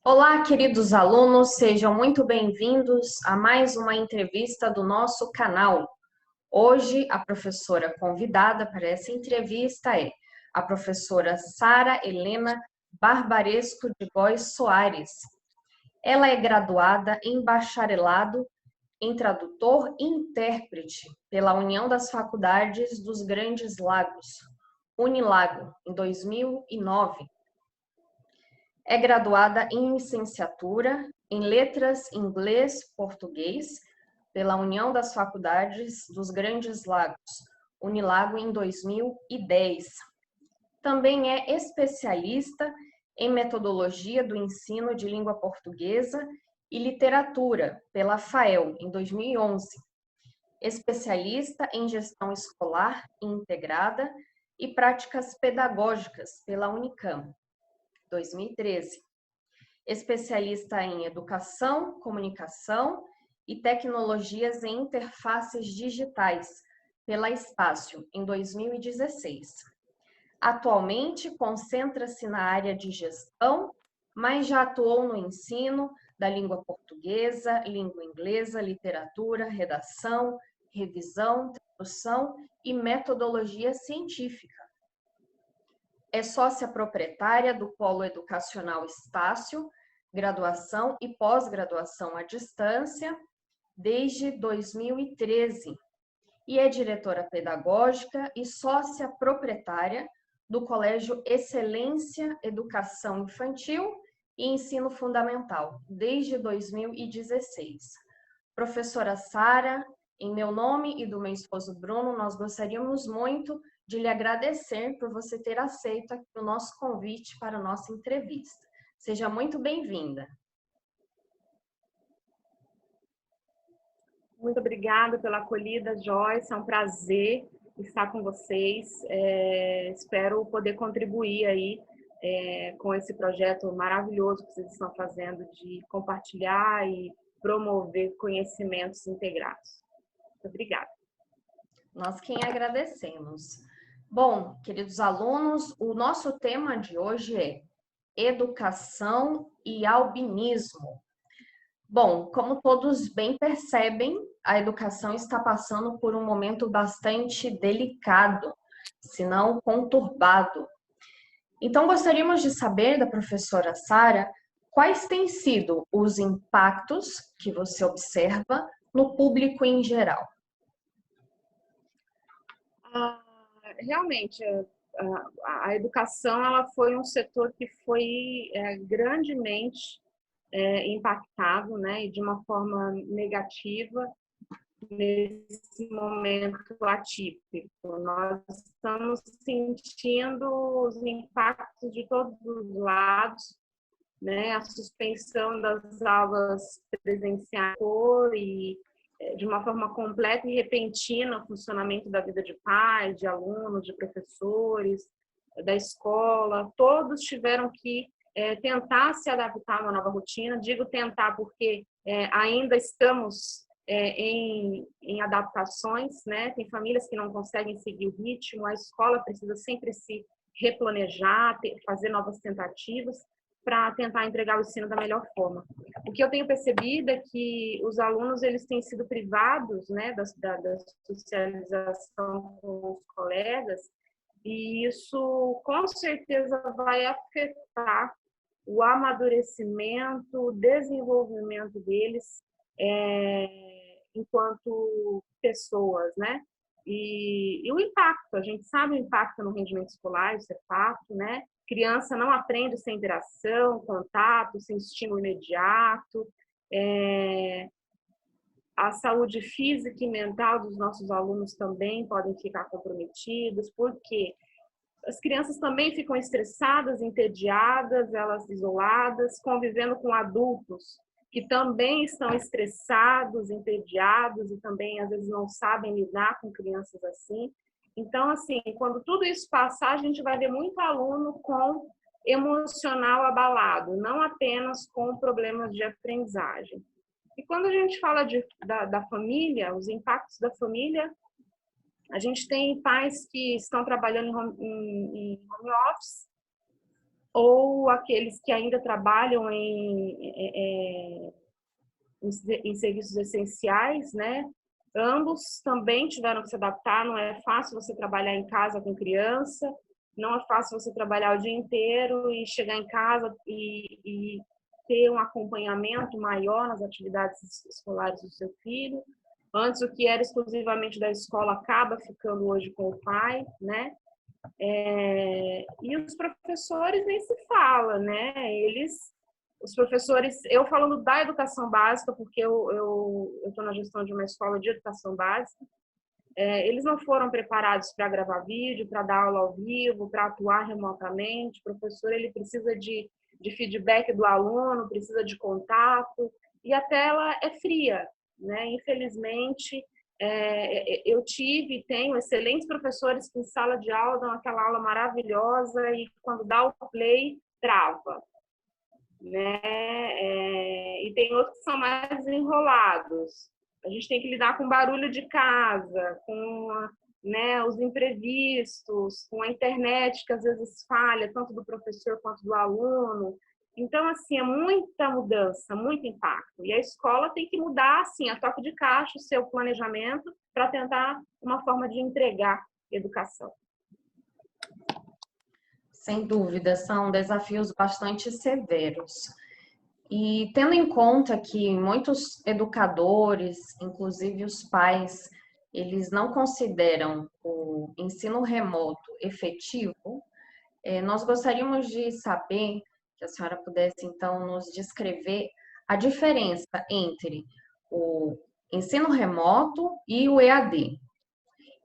Olá, queridos alunos, sejam muito bem-vindos a mais uma entrevista do nosso canal. Hoje, a professora convidada para essa entrevista é a professora Sara Helena Barbaresco de Góes Soares. Ela é graduada em bacharelado em tradutor e intérprete pela União das Faculdades dos Grandes Lagos, Unilago, em 2009. É graduada em licenciatura em Letras Inglês-Português pela União das Faculdades dos Grandes Lagos, Unilago, em 2010. Também é especialista em metodologia do ensino de língua portuguesa e literatura pela FAEL, em 2011. Especialista em gestão escolar integrada e práticas pedagógicas pela Unicam, 2013. Especialista em educação, comunicação e tecnologias em interfaces digitais pela Espaço, em 2016. Atualmente, concentra-se na área de gestão, mas já atuou no ensino da língua portuguesa, língua inglesa, literatura, redação, revisão, tradução e metodologia científica. É sócia proprietária do Polo Educacional Estácio, graduação e pós-graduação à distância, desde 2013, e é diretora pedagógica e sócia proprietária do Colégio Excelência Educação Infantil e Ensino Fundamental, desde 2016. Professora Sara, em meu nome e do meu esposo Bruno, nós gostaríamos muito de lhe agradecer por você ter aceito aqui o nosso convite para a nossa entrevista. Seja muito bem-vinda. Muito obrigada pela acolhida, Joyce. É um prazer estar com vocês. Espero poder contribuir aí com esse projeto maravilhoso que vocês estão fazendo de compartilhar e promover conhecimentos integrados. Muito obrigada. Nós quem agradecemos. Bom, queridos alunos, o nosso tema de hoje é educação e albinismo. Bom, como todos bem percebem, a educação está passando por um momento bastante delicado, se não conturbado. Então, gostaríamos de saber da professora Sara quais têm sido os impactos que você observa no público em geral. Realmente, a educação ela foi um setor que foi grandemente impactado, né, e de uma forma negativa nesse momento atípico. Nós estamos sentindo os impactos de todos os lados, né, a suspensão das aulas presenciais e de uma forma completa e repentina o funcionamento da vida de pais, de alunos, de professores, da escola. Todos tiveram que tentar se adaptar a uma nova rotina. Digo tentar porque ainda estamos em adaptações, né? Tem famílias que não conseguem seguir o ritmo, a escola precisa sempre se replanejar, fazer novas tentativas para tentar entregar o ensino da melhor forma. O que eu tenho percebido é que os alunos eles têm sido privados, né, da socialização com os colegas, e isso com certeza vai afetar o amadurecimento, o desenvolvimento deles enquanto pessoas, né? E o impacto, a gente sabe o impacto no rendimento escolar, isso é fato, né? Criança não aprende sem interação, contato, sem estímulo imediato. A saúde física e mental dos nossos alunos também podem ficar comprometidos, porque as crianças também ficam estressadas, entediadas, elas isoladas, convivendo com adultos que também estão estressados, entediados e também às vezes não sabem lidar com crianças assim. Então, assim, quando tudo isso passar, a gente vai ver muito aluno com emocional abalado, não apenas com problemas de aprendizagem. E quando a gente fala da família, os impactos da família, a gente tem pais que estão trabalhando em home office, ou aqueles que ainda trabalham em serviços essenciais, né? Ambos também tiveram que se adaptar. Não é fácil você trabalhar em casa com criança, não é fácil você trabalhar o dia inteiro e chegar em casa e ter um acompanhamento maior nas atividades escolares do seu filho. Antes, o que era exclusivamente da escola acaba ficando hoje com o pai, né? E os professores nem se fala, né? Os professores, eu falando da educação básica, porque eu estou na gestão de uma escola de educação básica, eles não foram preparados para gravar vídeo, para dar aula ao vivo, para atuar remotamente. O professor, ele precisa de feedback do aluno, precisa de contato, e a tela é fria, né? Infelizmente, eu tive e tenho excelentes professores que em sala de aula dão aquela aula maravilhosa e quando dá o play, trava, né? E tem outros que são mais enrolados. A gente tem que lidar com barulho de casa, com, né, os imprevistos, com a internet que às vezes falha, tanto do professor quanto do aluno. Então, assim, é muita mudança, muito impacto. E a escola tem que mudar, assim, a toque de caixa, o seu planejamento, para tentar uma forma de entregar educação. Sem dúvida, são desafios bastante severos. E tendo em conta que muitos educadores, inclusive os pais, eles não consideram o ensino remoto efetivo, nós gostaríamos de saber, que a senhora pudesse então nos descrever a diferença entre o ensino remoto e o EAD.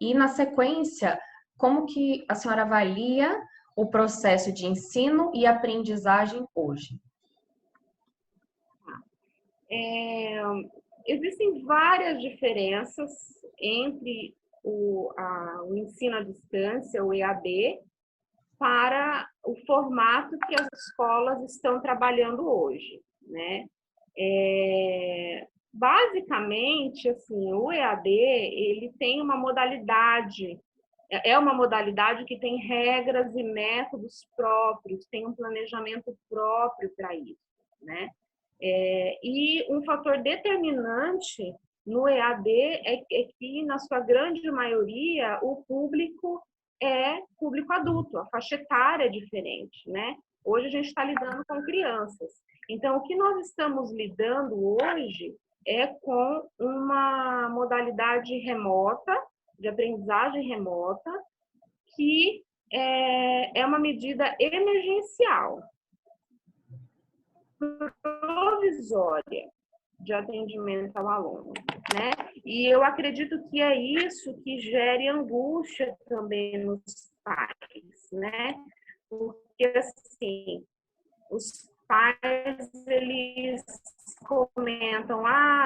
E na sequência, como que a senhora avalia o processo de ensino e aprendizagem hoje? Existem várias diferenças entre o ensino à distância, o EAD, para o formato que as escolas estão trabalhando hoje, né? Basicamente, assim, o EAD, ele tem uma modalidade, é uma modalidade que tem regras e métodos próprios, tem um planejamento próprio para isso, né? E um fator determinante no EAD é que, na sua grande maioria, o público é público adulto, a faixa etária é diferente, né? Hoje a gente está lidando com crianças. Então, o que nós estamos lidando hoje é com uma modalidade remota, de aprendizagem remota, que é uma medida emergencial, provisória de atendimento ao aluno, né? E eu acredito que é isso que gere angústia também nos pais, né? Porque, assim, os pais, eles comentam,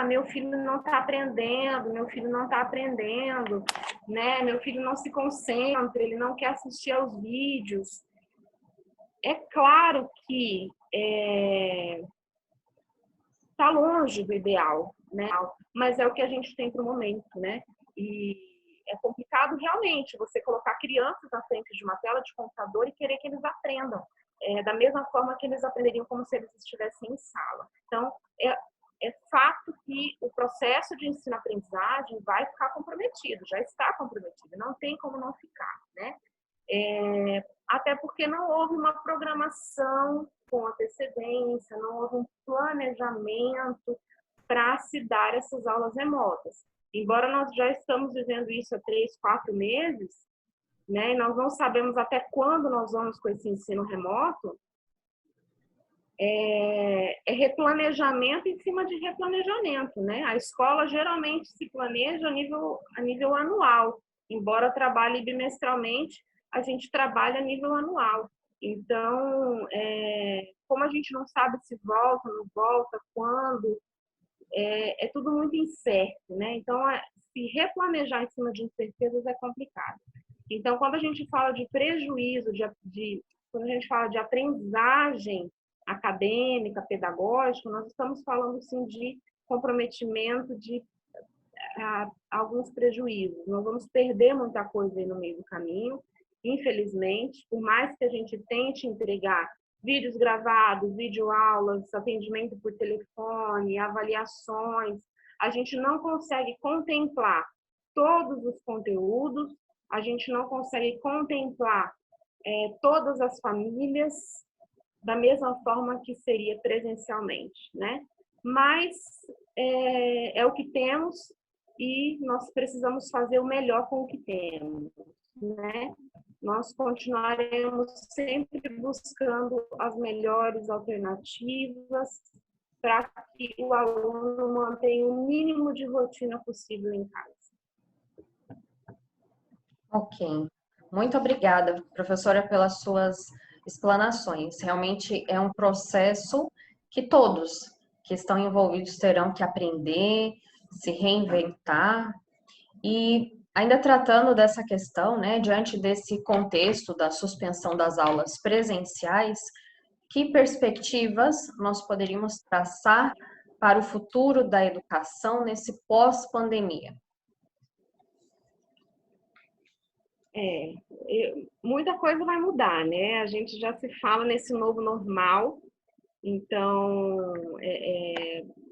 meu filho não está aprendendo, meu filho não está aprendendo, né? Meu filho não se concentra, ele não quer assistir aos vídeos. É claro que está longe do ideal, né? Mas é o que a gente tem para o momento, né? E é complicado realmente você colocar crianças na frente de uma tela de computador e querer que eles aprendam da mesma forma que eles aprenderiam como se eles estivessem em sala. Então, é fato que o processo de ensino-aprendizagem vai ficar comprometido, já está comprometido, não tem como não ficar, né? Até porque não houve uma programação com antecedência, não houve um planejamento para se dar essas aulas remotas. Embora nós já estamos vivendo isso há 3, 4 meses, né, e nós não sabemos até quando nós vamos com esse ensino remoto, é replanejamento em cima de replanejamento, né? A escola geralmente se planeja a nível anual, embora trabalhe bimestralmente, a gente trabalha a nível anual. Então, como a gente não sabe se volta, não volta, quando, é tudo muito incerto, né? Então, se replanejar em cima de incertezas é complicado. Então, quando a gente fala de prejuízo, quando a gente fala de aprendizagem acadêmica, pedagógica, nós estamos falando, sim, de comprometimento, de alguns prejuízos. Nós vamos perder muita coisa aí no meio do caminho, infelizmente, por mais que a gente tente entregar vídeos gravados, videoaulas, atendimento por telefone, avaliações. A gente não consegue contemplar todos os conteúdos, a gente não consegue contemplar todas as famílias da mesma forma que seria presencialmente, né? Mas é o que temos e nós precisamos fazer o melhor com o que temos, né? Nós continuaremos sempre buscando as melhores alternativas para que o aluno mantenha o mínimo de rotina possível em casa. Ok. Muito obrigada, professora, pelas suas explanações. Realmente é um processo que todos que estão envolvidos terão que aprender, se reinventar. E ainda tratando dessa questão, né, diante desse contexto da suspensão das aulas presenciais, que perspectivas nós poderíamos traçar para o futuro da educação nesse pós-pandemia? Muita coisa vai mudar, né? A gente já se fala nesse novo normal, então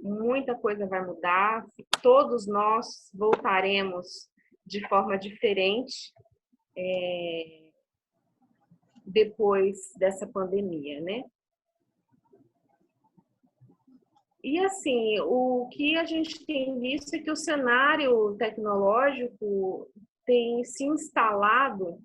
muita coisa vai mudar. Todos nós voltaremos de forma diferente depois dessa pandemia, né? E assim, o que a gente tem visto é que o cenário tecnológico tem se instalado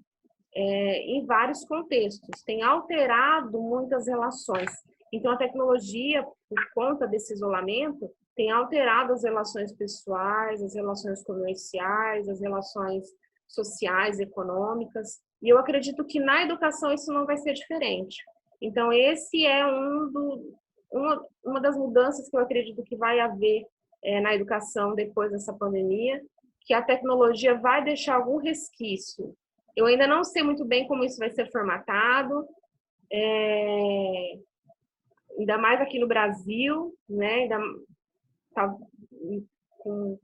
em vários contextos, tem alterado muitas relações. Então, a tecnologia, por conta desse isolamento, tem alterado as relações pessoais, as relações comerciais, as relações sociais, econômicas. E eu acredito que na educação isso não vai ser diferente. Então, esse é uma das mudanças que eu acredito que vai haver na educação depois dessa pandemia, que a tecnologia vai deixar algum resquício. Eu ainda não sei muito bem como isso vai ser formatado, ainda mais aqui no Brasil, né? Ainda tá com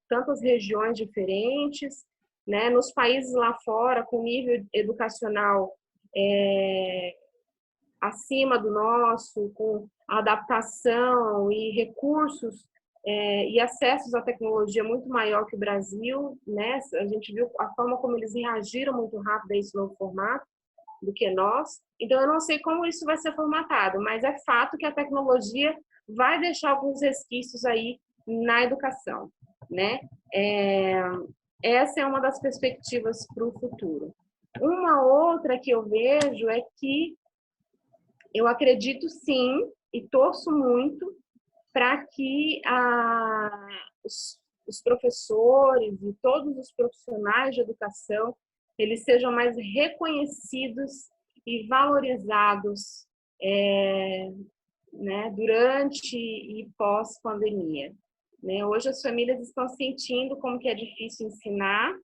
tantas regiões diferentes, né? Nos países lá fora, com nível educacional acima do nosso, com adaptação e recursos e acessos à tecnologia muito maior que o Brasil, né? A gente viu a forma como eles reagiram muito rápido a esse novo formato do que nós. Então, eu não sei como isso vai ser formatado, mas é fato que a tecnologia vai deixar alguns resquícios aí na educação, né? Essa é uma das perspectivas para o futuro. Uma outra que eu vejo é que eu acredito sim e torço muito para que os professores e todos os profissionais de educação eles sejam mais reconhecidos e valorizados né, durante e pós-pandemia. Né? Hoje as famílias estão sentindo como que é difícil ensinar,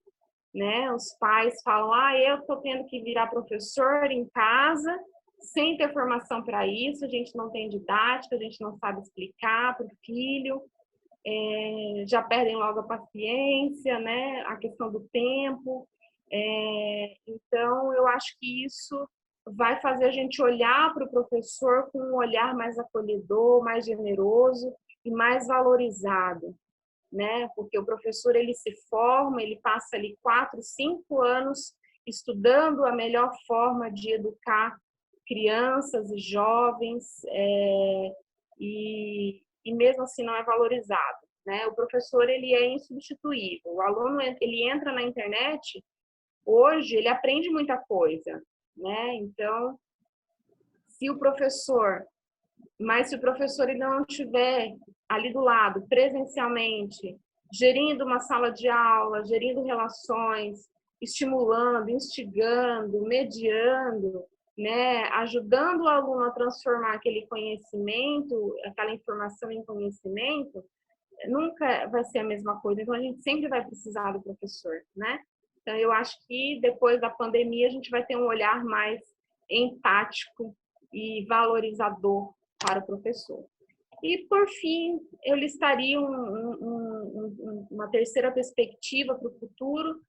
né? Os pais falam, eu estou tendo que virar professor em casa, sem ter formação para isso, a gente não tem didática, a gente não sabe explicar para o filho, já perdem logo a paciência, né? A questão do tempo. Então, eu acho que isso vai fazer a gente olhar para o professor com um olhar mais acolhedor, mais generoso e mais valorizado, né? Porque o professor ele se forma, ele passa ali 4, 5 anos estudando a melhor forma de educar crianças e jovens e mesmo assim não é valorizado, né? O professor ele é insubstituível. O aluno ele entra na internet hoje ele aprende muita coisa, né? Então se o professor ele não estiver ali do lado, presencialmente, gerindo uma sala de aula, gerindo relações, estimulando, instigando, mediando, né, ajudando o aluno a transformar aquele conhecimento, aquela informação em conhecimento, nunca vai ser a mesma coisa. Então, a gente sempre vai precisar do professor, né? Então, eu acho que depois da pandemia a gente vai ter um olhar mais empático e valorizador para o professor. E, por fim, eu listaria uma terceira perspectiva para o futuro,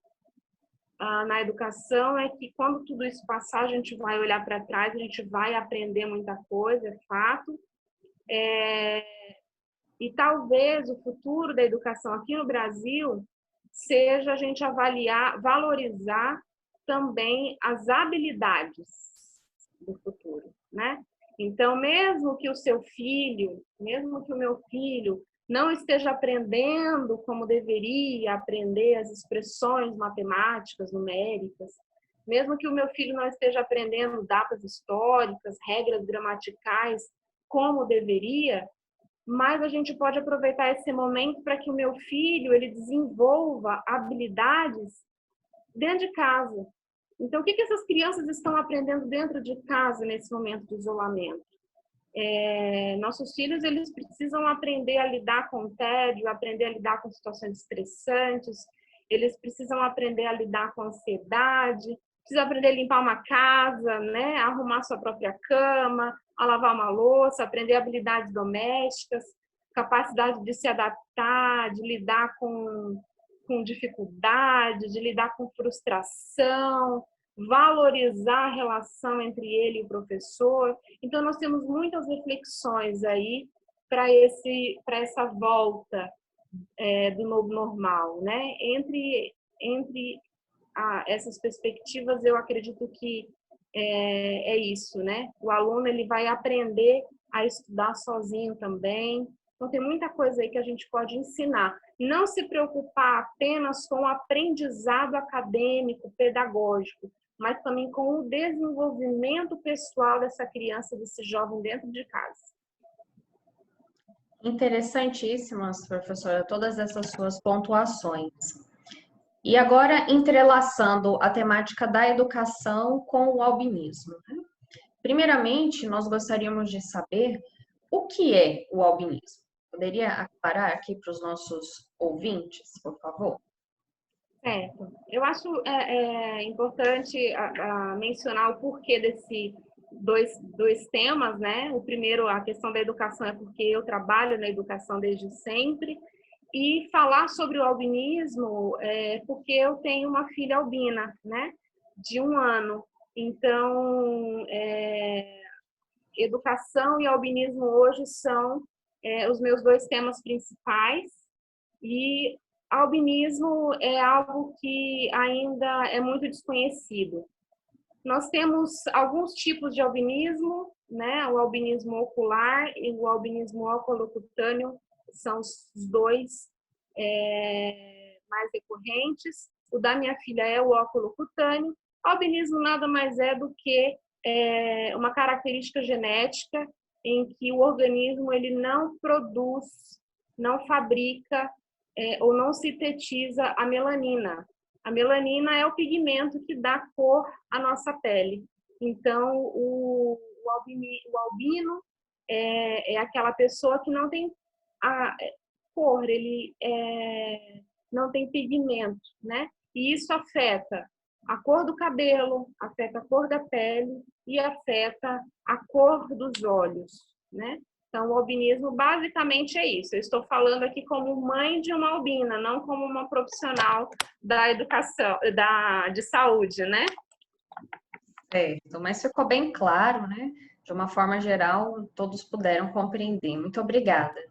na educação é que quando tudo isso passar, a gente vai olhar para trás, a gente vai aprender muita coisa, é fato. E talvez o futuro da educação aqui no Brasil seja a gente avaliar, valorizar também as habilidades do futuro, né? Então, mesmo que o seu filho, mesmo que o meu filho não esteja aprendendo como deveria aprender as expressões matemáticas, numéricas, mesmo que o meu filho não esteja aprendendo datas históricas, regras gramaticais como deveria, mas a gente pode aproveitar esse momento para que o meu filho ele desenvolva habilidades dentro de casa. Então, o que essas crianças estão aprendendo dentro de casa nesse momento de isolamento? Nossos filhos eles precisam aprender a lidar com o tédio, aprender a lidar com situações estressantes, eles precisam aprender a lidar com a ansiedade, precisam aprender a limpar uma casa, né? A arrumar sua própria cama, a lavar uma louça, aprender habilidades domésticas, capacidade de se adaptar, de lidar com dificuldade, de lidar com frustração, valorizar a relação entre ele e o professor. Então, nós temos muitas reflexões aí para essa volta do novo normal, né? Entre essas perspectivas, eu acredito que é isso, né? O aluno ele vai aprender a estudar sozinho também. Então, tem muita coisa aí que a gente pode ensinar. Não se preocupar apenas com o aprendizado acadêmico, pedagógico, mas também com o desenvolvimento pessoal dessa criança, desse jovem dentro de casa. Interessantíssimas, professora, todas essas suas pontuações. E agora, entrelaçando a temática da educação com o albinismo. Primeiramente, nós gostaríamos de saber o que é o albinismo. Poderia aclarar aqui para os nossos ouvintes, por favor? Certo. Eu acho importante mencionar o porquê desses dois temas, né? O primeiro, a questão da educação, é porque eu trabalho na educação desde sempre. E falar sobre o albinismo porque eu tenho uma filha albina, né? De 1 ano. Então, educação e albinismo hoje são os meus 2 temas principais. E albinismo é algo que ainda é muito desconhecido. Nós temos alguns tipos de albinismo, né? O albinismo ocular e o albinismo oculocutâneo são os 2 mais recorrentes. O da minha filha é o oculocutâneo. O albinismo nada mais é do que uma característica genética em que o organismo ele não produz, não fabrica ou não sintetiza a melanina. A melanina é o pigmento que dá cor à nossa pele. Então, o albino é aquela pessoa que não tem a cor, ele não tem pigmento, né? E isso afeta a cor do cabelo, afeta a cor da pele e afeta a cor dos olhos, né? Então, o albinismo basicamente é isso. Eu estou falando aqui como mãe de uma albina, não como uma profissional da educação, de saúde, né? Certo, mas ficou bem claro, né? De uma forma geral, todos puderam compreender. Muito obrigada.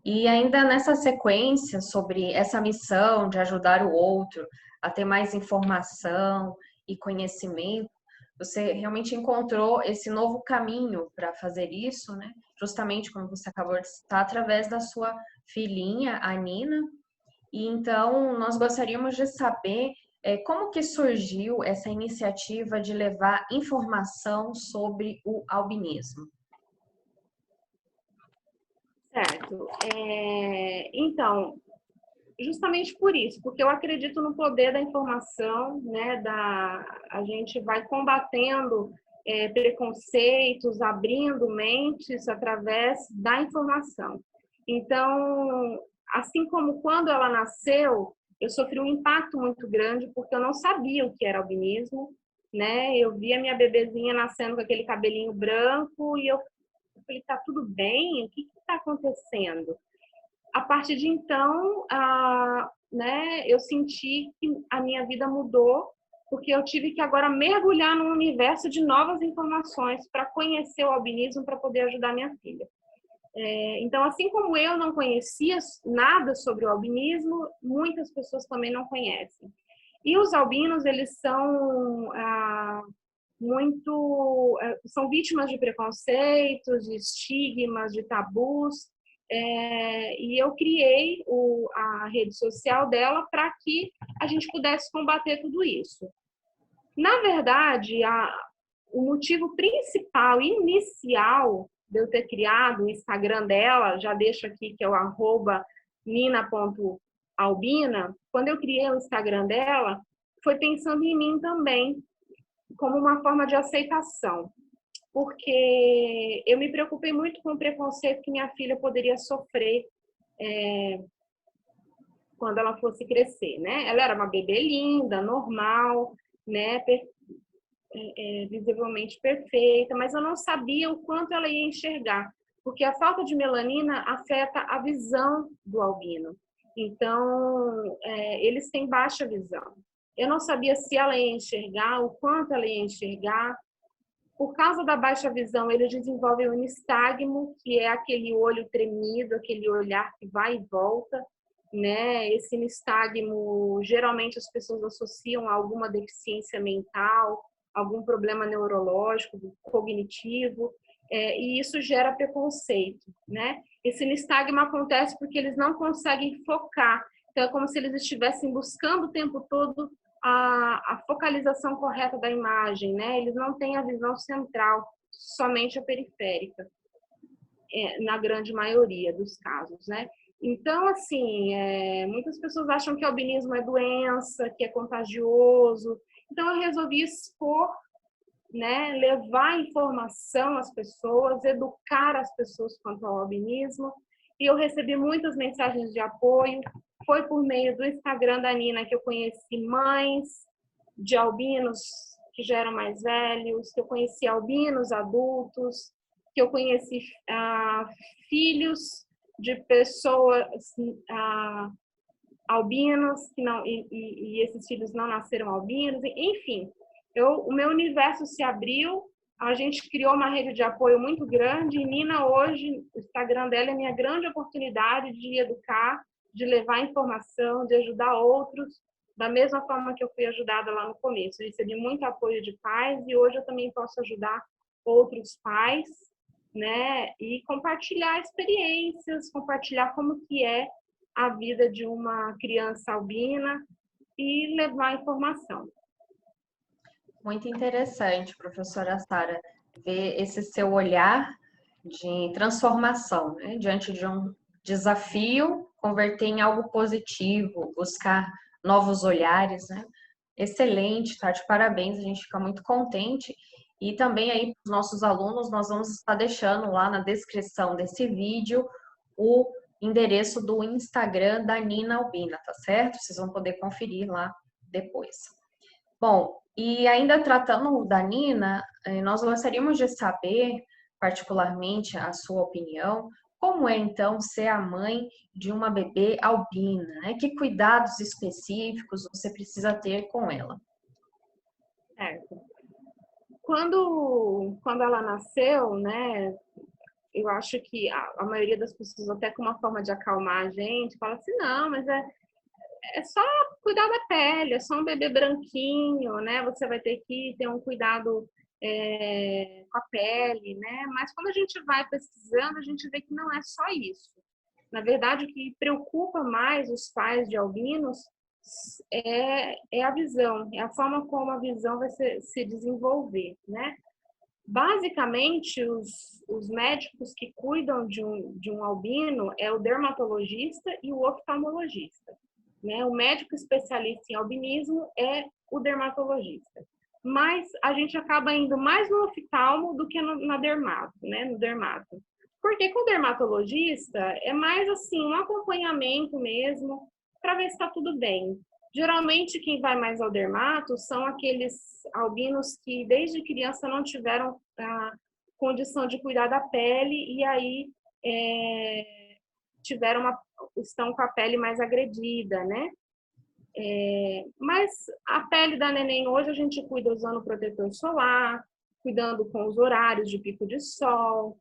E ainda nessa sequência sobre essa missão de ajudar o outro a ter mais informação e conhecimento, você realmente encontrou esse novo caminho para fazer isso, né? Justamente como você acabou de citar, através da sua filhinha, a Nina. E então nós gostaríamos de saber como que surgiu essa iniciativa de levar informação sobre o albinismo. Certo. Então, justamente por isso, porque eu acredito no poder da informação, né? A gente vai combatendo preconceitos, abrindo mentes através da informação. Então, assim como quando ela nasceu, eu sofri um impacto muito grande porque eu não sabia o que era albinismo, né? Eu via minha bebezinha nascendo com aquele cabelinho branco e eu falei, tá tudo bem? O que está acontecendo? A partir de então, né, eu senti que a minha vida mudou porque eu tive que agora mergulhar num universo de novas informações para conhecer o albinismo, para poder ajudar minha filha. Então, assim como eu não conhecia nada sobre o albinismo, muitas pessoas também não conhecem. E os albinos, eles são são vítimas de preconceitos, de estigmas, de tabus, e eu criei a rede social dela para que a gente pudesse combater tudo isso. Na verdade, o motivo principal, inicial, de eu ter criado o Instagram dela, já deixo aqui que é o @nina.albina, quando eu criei o Instagram dela, foi pensando em mim também, como uma forma de aceitação. Porque eu me preocupei muito com o preconceito que minha filha poderia sofrer quando ela fosse crescer, né? Ela era uma bebê linda, normal, né? Visivelmente perfeita, mas eu não sabia o quanto ela ia enxergar, porque a falta de melanina afeta a visão do albino. Então, eles têm baixa visão. Eu não sabia se ela ia enxergar, o quanto ela ia enxergar. Por causa da baixa visão, eles desenvolvem o nistagmo, que é aquele olho tremido, aquele olhar que vai e volta, né? Esse nistagmo, geralmente as pessoas associam a alguma deficiência mental, algum problema neurológico, cognitivo, e isso gera preconceito, né? Esse nistagmo acontece porque eles não conseguem focar, então é como se eles estivessem buscando o tempo todo a focalização correta da imagem, né? Eles não têm a visão central, somente a periférica, na grande maioria dos casos, né? Então, assim, muitas pessoas acham que o albinismo é doença, que é contagioso. Então, eu resolvi expor, né? Levar informação às pessoas, educar as pessoas quanto ao albinismo. E eu recebi muitas mensagens de apoio. Foi por meio do Instagram da Nina que eu conheci mães de albinos que já eram mais velhos, que eu conheci albinos adultos, que eu conheci filhos de pessoas albinos que não, e esses filhos não nasceram albinos, enfim. O meu universo se abriu, a gente criou uma rede de apoio muito grande, e Nina hoje, o Instagram dela é minha grande oportunidade de educar, de levar informação, de ajudar outros, da mesma forma que eu fui ajudada lá no começo. Eu recebi muito apoio de pais e hoje eu também posso ajudar outros pais, né? E compartilhar experiências, compartilhar como que é a vida de uma criança albina e levar informação. Muito interessante, professora Sara, ver esse seu olhar de transformação, né? Diante de um desafio, converter em algo positivo, buscar novos olhares, né? Excelente, tá? De parabéns, a gente fica muito contente. E também aí, para os nossos alunos, nós vamos estar deixando lá na descrição desse vídeo o endereço do Instagram da Nina Albina, tá certo? Vocês vão poder conferir lá depois. Bom, e ainda tratando da Nina, nós gostaríamos de saber, particularmente, a sua opinião, como é então ser a mãe de uma bebê albina, né? Que cuidados específicos você precisa ter com ela? Certo. Quando ela nasceu, né, eu acho que a maioria das pessoas, até com uma forma de acalmar a gente, fala assim, não, mas é só cuidar da pele, é só um bebê branquinho, né? Você vai ter que ter um cuidado com a pele, né? Mas quando a gente vai pesquisando, a gente vê que não é só isso. Na verdade, o que preocupa mais os pais de albinos é a visão, é a forma como a visão vai se desenvolver, né? Basicamente, os médicos que cuidam de um albino é o dermatologista e o oftalmologista, né? O médico especialista em albinismo é o dermatologista. Mas a gente acaba indo mais no oftalmo do que na dermato, né? No dermato. Porque com o dermatologista é mais assim, um acompanhamento mesmo, para ver se está tudo bem. Geralmente, quem vai mais ao dermato são aqueles albinos que desde criança não tiveram a condição de cuidar da pele e aí estão com a pele mais agredida, né? Mas a pele da neném hoje a gente cuida usando protetor solar, cuidando com os horários de pico de sol,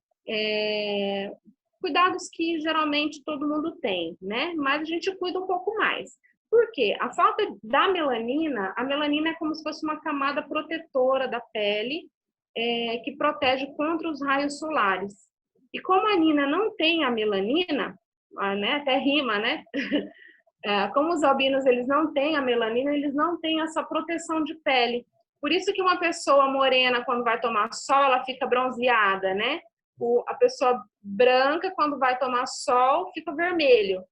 cuidados que geralmente todo mundo tem, né? Mas a gente cuida um pouco mais. Por quê? A falta da melanina, a melanina é como se fosse uma camada protetora da pele, que protege contra os raios solares. E como a Nina não tem a melanina, né, até rima, né? Como os albinos eles não têm a melanina, eles não têm essa proteção de pele. Por isso que uma pessoa morena, quando vai tomar sol, ela fica bronzeada, né? A pessoa branca, quando vai tomar sol, fica vermelho.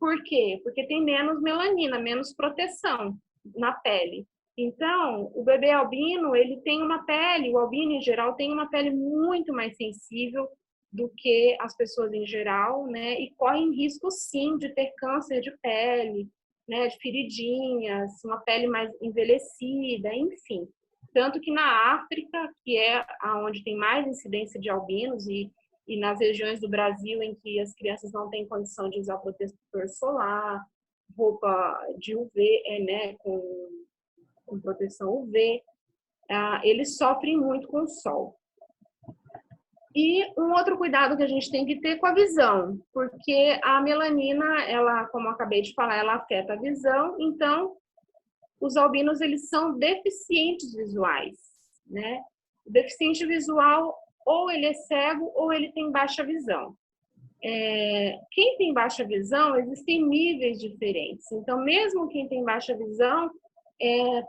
Por quê? Porque tem menos melanina, menos proteção na pele. Então, o bebê albino, ele tem uma pele, o albino em geral tem uma pele muito mais sensível do que as pessoas em geral, né? E correm risco, sim, de ter câncer de pele, né? De feridinhas, uma pele mais envelhecida, enfim. Tanto que na África, que é onde tem mais incidência de albinos e nas regiões do Brasil em que as crianças não têm condição de usar protetor solar, roupa de UV, né, com proteção UV, eles sofrem muito com o sol. E um outro cuidado que a gente tem que ter com a visão, porque a melanina, ela, como eu acabei de falar, ela afeta a visão, então os albinos, eles são deficientes visuais, né? O deficiente visual, ou ele é cego, ou ele tem baixa visão. Quem tem baixa visão, existem níveis diferentes. Então, mesmo quem tem baixa visão,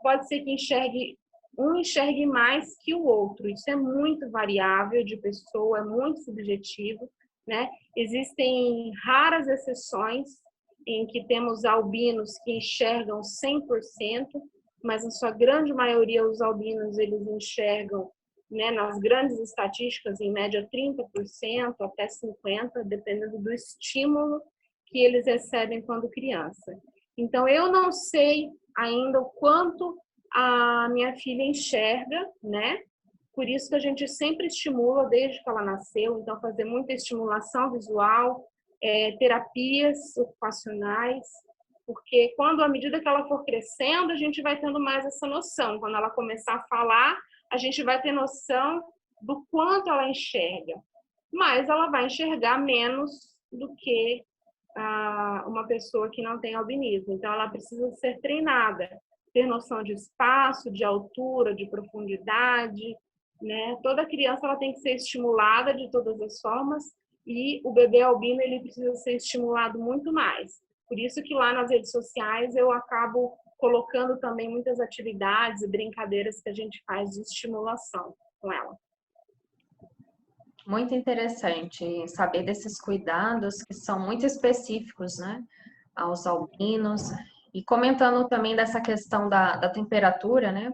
pode ser que um enxergue mais que o outro. Isso é muito variável de pessoa, é muito subjetivo, né? Existem raras exceções em que temos albinos que enxergam 100%, mas na sua grande maioria os albinos eles enxergam, né, nas grandes estatísticas, em média 30% até 50%, dependendo do estímulo que eles recebem quando criança. Então, eu não sei ainda o quanto a minha filha enxerga, né? Por isso que a gente sempre estimula, desde que ela nasceu, então fazer muita estimulação visual, terapias ocupacionais, porque à medida que ela for crescendo, a gente vai tendo mais essa noção. Quando ela começar a falar, a gente vai ter noção do quanto ela enxerga. Mas ela vai enxergar menos do que uma pessoa que não tem albinismo. Então, ela precisa ser treinada, ter noção de espaço, de altura, de profundidade, né? Toda criança ela tem que ser estimulada de todas as formas e o bebê albino ele precisa ser estimulado muito mais. Por isso que lá nas redes sociais eu acabo colocando também muitas atividades e brincadeiras que a gente faz de estimulação com ela. Muito interessante saber desses cuidados que são muito específicos, né, aos albinos. E comentando também dessa questão da temperatura, né,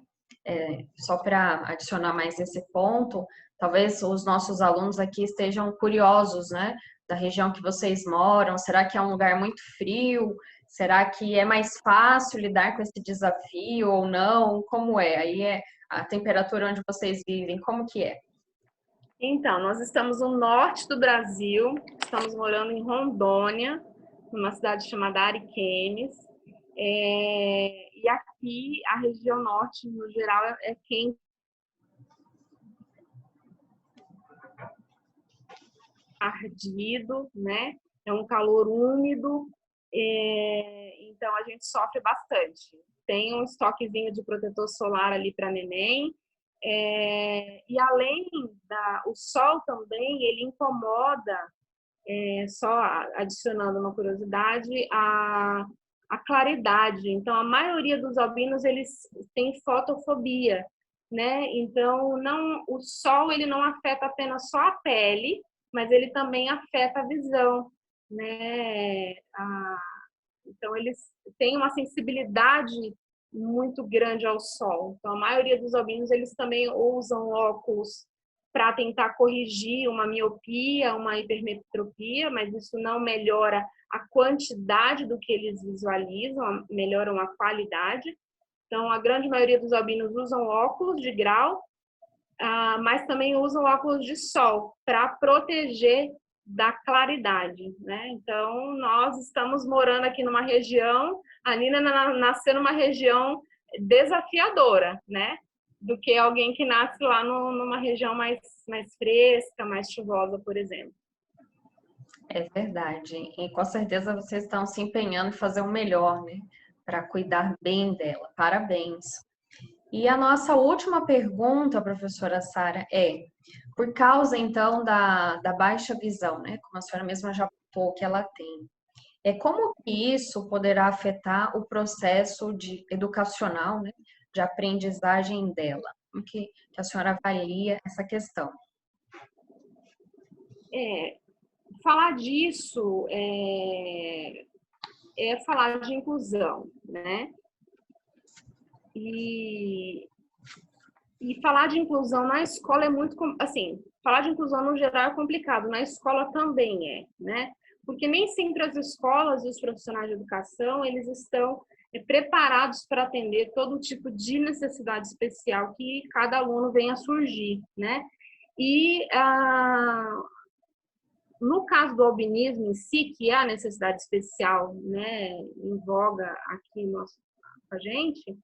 só para adicionar mais esse ponto, talvez os nossos alunos aqui estejam curiosos, né, da região que vocês moram. Será que é um lugar muito frio? Será que é mais fácil lidar com esse desafio ou não? Como é? Aí é a temperatura onde vocês vivem, como que é? Então, nós estamos no norte do Brasil, estamos morando em Rondônia, numa cidade chamada Ariquemes, e aqui a região norte, no geral, é quente, ardido, né? É um calor úmido, então a gente sofre bastante. Tem um estoquezinho de protetor solar ali para neném, e além o sol também, ele incomoda, só adicionando uma curiosidade, a claridade. Então, a maioria dos albinos, eles têm fotofobia, né? Então, o sol, ele não afeta apenas só a pele, mas ele também afeta a visão, né? Então, eles têm uma sensibilidade muito grande ao sol. Então, a maioria dos albinos, eles também usam óculos para tentar corrigir uma miopia, uma hipermetropia, mas isso não melhora a quantidade do que eles visualizam, melhoram a qualidade. Então, a grande maioria dos albinos usam óculos de grau, mas também usam óculos de sol para proteger da claridade, né? Então, nós estamos morando aqui numa região, a Nina nasceu numa região desafiadora, né? Do que alguém que nasce lá numa região mais fresca, mais chuvosa, por exemplo. É verdade. E com certeza vocês estão se empenhando em fazer o melhor, né? Para cuidar bem dela. Parabéns. E a nossa última pergunta, professora Sara, é: por causa então da baixa visão, né? Como a senhora mesma já apontou que ela tem, como que isso poderá afetar o processo educacional, né? De aprendizagem dela? Como que a senhora avalia essa questão? Falar disso é falar de inclusão, né? E falar de inclusão na escola é muito, assim, falar de inclusão no geral é complicado, na escola também né? Porque nem sempre as escolas e os profissionais de educação, eles estão preparados para atender todo tipo de necessidade especial que cada aluno venha a surgir, né? E no caso do albinismo em si, que é a necessidade especial, né, em voga aqui com a gente,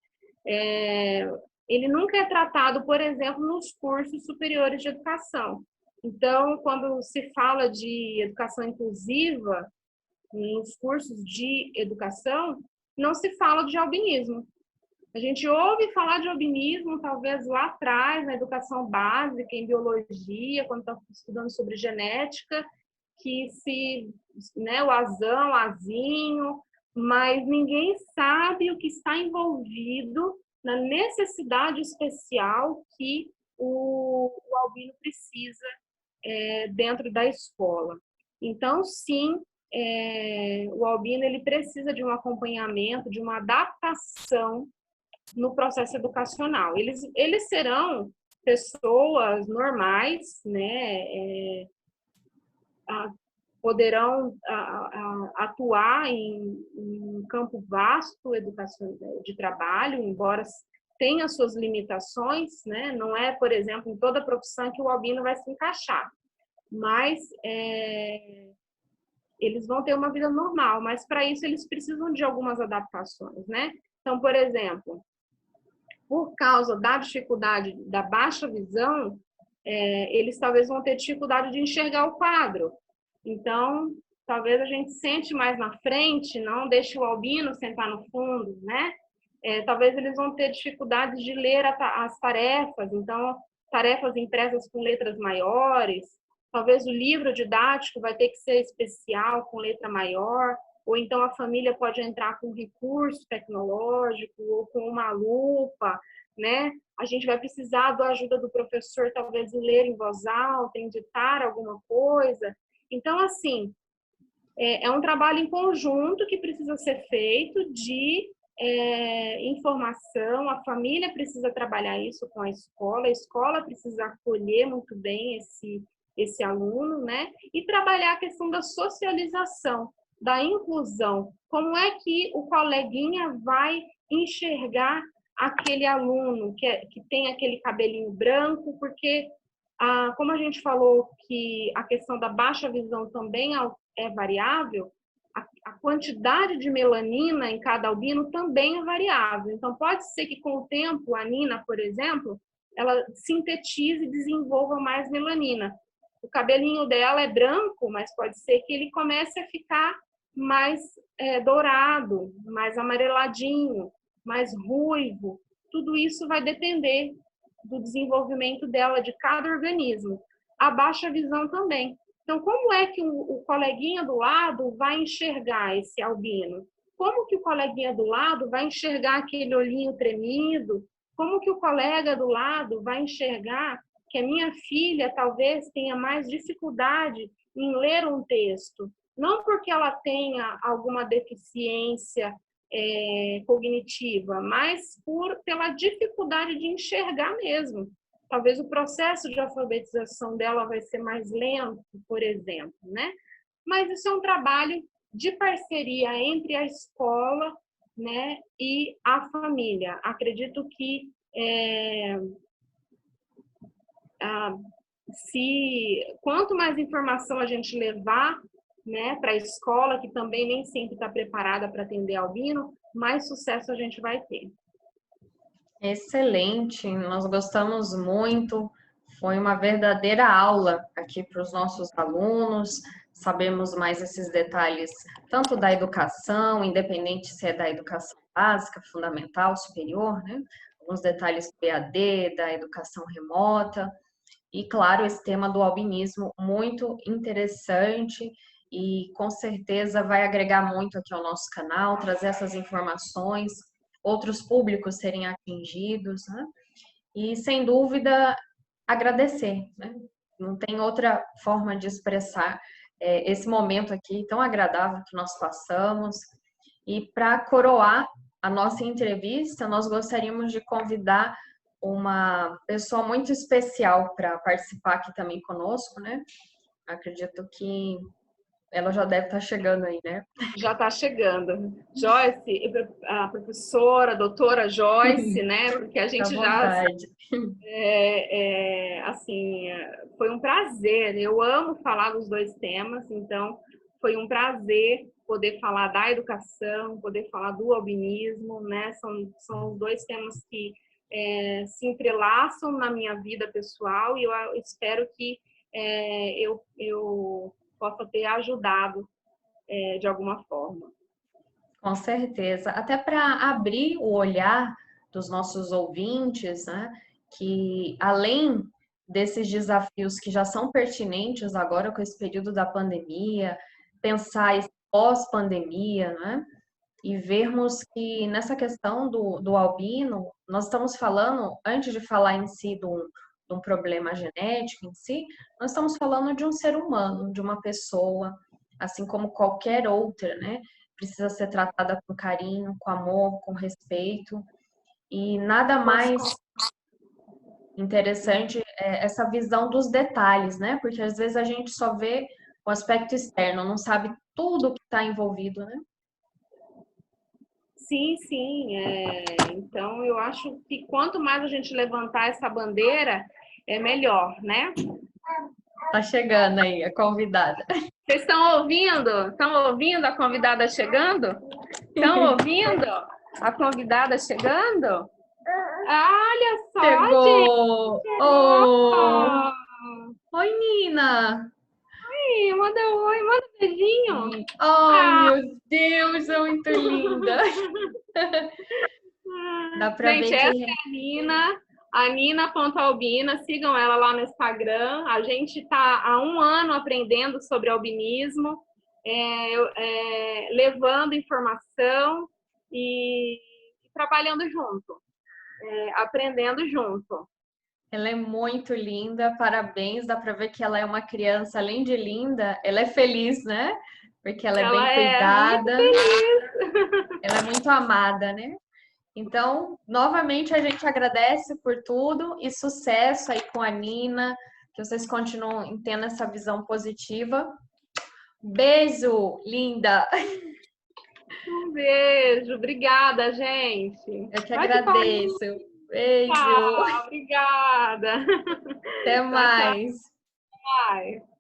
ele nunca é tratado, por exemplo, nos cursos superiores de educação. Então, quando se fala de educação inclusiva, nos cursos de educação, não se fala de albinismo. A gente ouve falar de albinismo, talvez lá atrás, na educação básica, em biologia, quando está estudando sobre genética, né, o azão, azinho, mas ninguém sabe o que está envolvido na necessidade especial que o albino precisa dentro da escola. Então, sim, o albino ele precisa de um acompanhamento, de uma adaptação no processo educacional. Eles serão pessoas normais, né? Poderão atuar em um campo vasto de trabalho, embora tenha suas limitações, né? Não é, por exemplo, em toda profissão que o albino vai se encaixar, mas eles vão ter uma vida normal, mas para isso eles precisam de algumas adaptações, né? Então, por exemplo, por causa da dificuldade da baixa visão, eles talvez vão ter dificuldade de enxergar o quadro. Então, talvez a gente sente mais na frente, não deixe o albino sentar no fundo, né? Talvez eles vão ter dificuldade de ler as tarefas, então, tarefas impressas com letras maiores, talvez o livro didático vai ter que ser especial, com letra maior, ou então a família pode entrar com recurso tecnológico, ou com uma lupa, né? A gente vai precisar da ajuda do professor, talvez, em ler em voz alta, em ditar alguma coisa. Então, assim, é um trabalho em conjunto que precisa ser feito de informação, a família precisa trabalhar isso com a escola precisa acolher muito bem esse aluno, né? E trabalhar a questão da socialização, da inclusão. Como é que o coleguinha vai enxergar aquele aluno que tem aquele cabelinho branco, porque como a gente falou que a questão da baixa visão também é variável, a quantidade de melanina em cada albino também é variável. Então, pode ser que com o tempo, a Nina, por exemplo, ela sintetize e desenvolva mais melanina. O cabelinho dela é branco, mas pode ser que ele comece a ficar mais dourado, mais amareladinho, mais ruivo. Tudo isso vai depender do desenvolvimento dela, de cada organismo. A baixa visão também. Então, como é que o coleguinha do lado vai enxergar esse albino? Como que o coleguinha do lado vai enxergar aquele olhinho tremido? Como que o colega do lado vai enxergar que a minha filha talvez tenha mais dificuldade em ler um texto? Não porque ela tenha alguma deficiência cognitiva, mas pela dificuldade de enxergar mesmo. Talvez o processo de alfabetização dela vai ser mais lento, por exemplo, né? Mas isso é um trabalho de parceria entre a escola, né, e a família. Acredito que quanto mais informação a gente levar, né, para a escola, que também nem sempre está preparada para atender albino, mais sucesso a gente vai ter. Excelente, nós gostamos muito. Foi uma verdadeira aula aqui para os nossos alunos. Sabemos mais esses detalhes, tanto da educação, independente se é da educação básica, fundamental, superior, né? Alguns detalhes do EAD, da educação remota. E, claro, esse tema do albinismo, muito interessante e com certeza vai agregar muito aqui ao nosso canal, trazer essas informações, outros públicos serem atingidos, né? E, sem dúvida, agradecer, né? Não tem outra forma de expressar esse momento aqui tão agradável que nós passamos. E, para coroar a nossa entrevista, nós gostaríamos de convidar uma pessoa muito especial para participar aqui também conosco, né? Acredito que ela já deve estar chegando aí, né? Já está chegando. Joyce, a professora, a doutora Joyce, né? Porque a Fica à gente já, vontade. assim, foi um prazer. Eu amo falar dos dois temas, então foi um prazer poder falar da educação, poder falar do albinismo, né? São os dois temas que se entrelaçam na minha vida pessoal e eu espero que eu possa ter ajudado de alguma forma. Com certeza. Até para abrir o olhar dos nossos ouvintes, né? Que além desses desafios que já são pertinentes agora com esse período da pandemia, pensar esse pós-pandemia, né? E vermos que nessa questão do albino, nós estamos falando, antes de falar em si de um problema genético em si, nós estamos falando de um ser humano, de uma pessoa, assim como qualquer outra, né? Precisa ser tratada com carinho, com amor, com respeito. E nada mais interessante é essa visão dos detalhes, né? Porque às vezes a gente só vê o aspecto externo, não sabe tudo que está envolvido, né? Sim, sim. Então, eu acho que quanto mais a gente levantar essa bandeira, é melhor, né? Tá chegando aí a convidada. Vocês estão ouvindo? Estão ouvindo a convidada chegando? Estão ouvindo a convidada chegando? Olha só, gente! Chegou! Oh! Oi, Nina! Oi, manda um oi, manda um beijinho. Ai, meu Deus, é muito linda! Dá pra Gente, ver essa que é a Nina.albina, sigam ela lá no Instagram. A gente está há 1 ano aprendendo sobre albinismo, levando informação e trabalhando junto, aprendendo junto. ela é muito linda, parabéns. Dá pra ver que ela é uma criança, além de linda, ela é feliz, né? Porque ela é Ela bem é muito cuidada, ela é muito amada, né? Então, novamente, a gente agradece por tudo e sucesso aí com a Nina, que vocês continuem tendo essa visão positiva. Beijo, linda! Um beijo, obrigada, gente. Eu que Bate palma. agradeço. Beijo! Tchau, obrigada. Até Tchau, tchau. mais! Bye.